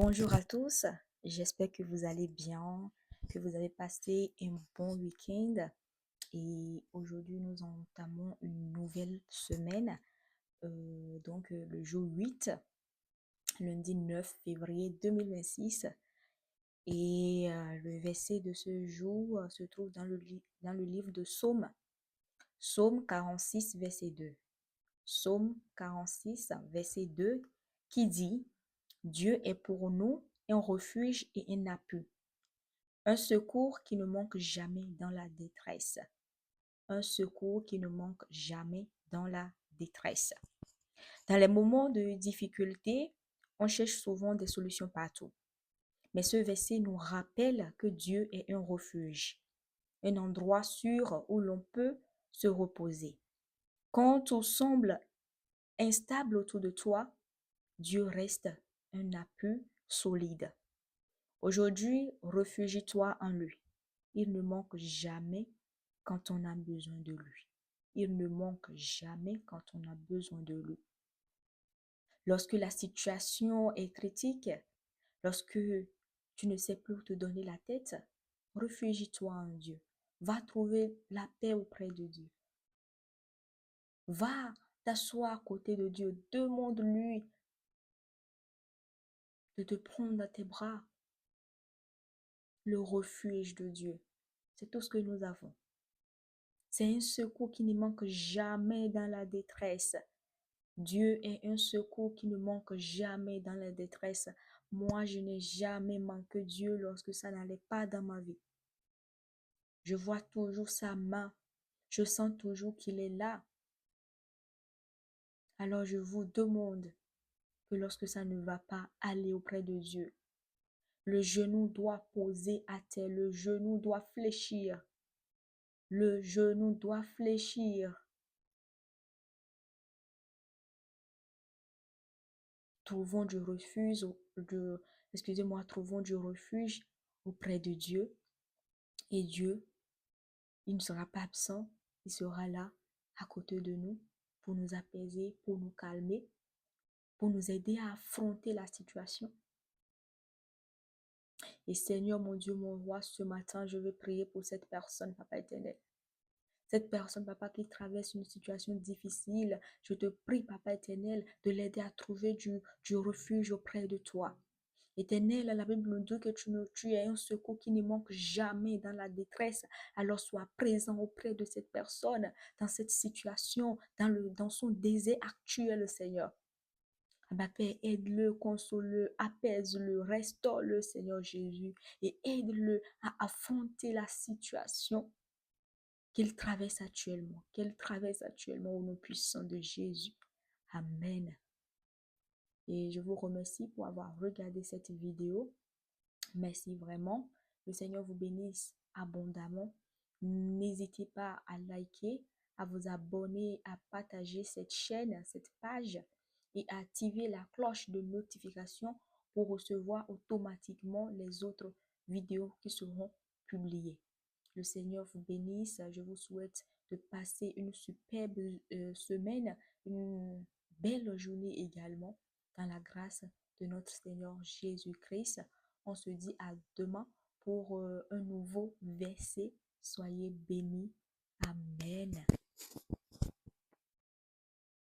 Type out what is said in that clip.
Bonjour à tous, j'espère que vous allez bien, que vous avez passé un bon week-end et aujourd'hui nous entamons une nouvelle semaine, le jour 8, lundi 9 février 2026 et le verset de ce jour se trouve dans le livre de Psaume 46 verset 2. Psaume 46 verset 2 qui dit: Dieu est pour nous un refuge et un appui, un secours qui ne manque jamais dans la détresse. Un secours qui ne manque jamais dans la détresse. Dans les moments de difficulté, on cherche souvent des solutions partout. Mais ce verset nous rappelle que Dieu est un refuge, un endroit sûr où l'on peut se reposer. Quand tout semble instable autour de toi, Dieu reste un appui solide. Aujourd'hui, réfugie-toi en lui. Il ne manque jamais quand on a besoin de lui. Il ne manque jamais quand on a besoin de lui. Lorsque la situation est critique, lorsque tu ne sais plus où te donner la tête, réfugie-toi en Dieu. Va trouver la paix auprès de Dieu. Va t'asseoir à côté de Dieu. Demande-lui de te prendre dans tes bras. Le refuge de Dieu. C'est tout ce que nous avons. C'est un secours qui ne manque jamais dans la détresse. Dieu est un secours qui ne manque jamais dans la détresse. Moi, je n'ai jamais manqué Dieu lorsque ça n'allait pas dans ma vie. Je vois toujours sa main. Je sens toujours qu'il est là. Alors je vous demande que lorsque ça ne va pas, allez auprès de Dieu. Le genou doit poser à terre. Le genou doit fléchir. Le genou doit fléchir. Trouvons du refuge, trouvons du refuge auprès de Dieu. Et Dieu, il ne sera pas absent, il sera là, à côté de nous, pour nous apaiser, pour nous calmer, pour nous aider à affronter la situation. Et Seigneur, mon Dieu, mon roi, ce matin, je vais prier pour cette personne, Papa éternel. Cette personne, Papa, qui traverse une situation difficile, je te prie, Papa éternel, de l'aider à trouver du refuge auprès de toi. Éternel, la Bible nous dit que tu es un secours qui ne manque jamais dans la détresse. Alors sois présent auprès de cette personne, dans cette situation, dans son désert actuel, Seigneur. Ma Père, aide-le, console-le, apaise-le, restaure-le, Seigneur Jésus, et aide-le à affronter la situation qu'elle traverse actuellement au nom puissant de Jésus. Amen. Et je vous remercie pour avoir regardé cette vidéo. Merci vraiment. Le Seigneur vous bénisse abondamment. N'hésitez pas à liker, à vous abonner, à partager cette chaîne, cette page et à activer la cloche de notification pour recevoir automatiquement les autres vidéos qui seront publiées. Le Seigneur vous bénisse. Je vous souhaite de passer une superbe semaine, une belle journée également dans la grâce de notre Seigneur Jésus-Christ. On se dit à demain pour un nouveau verset. Soyez bénis. Amen.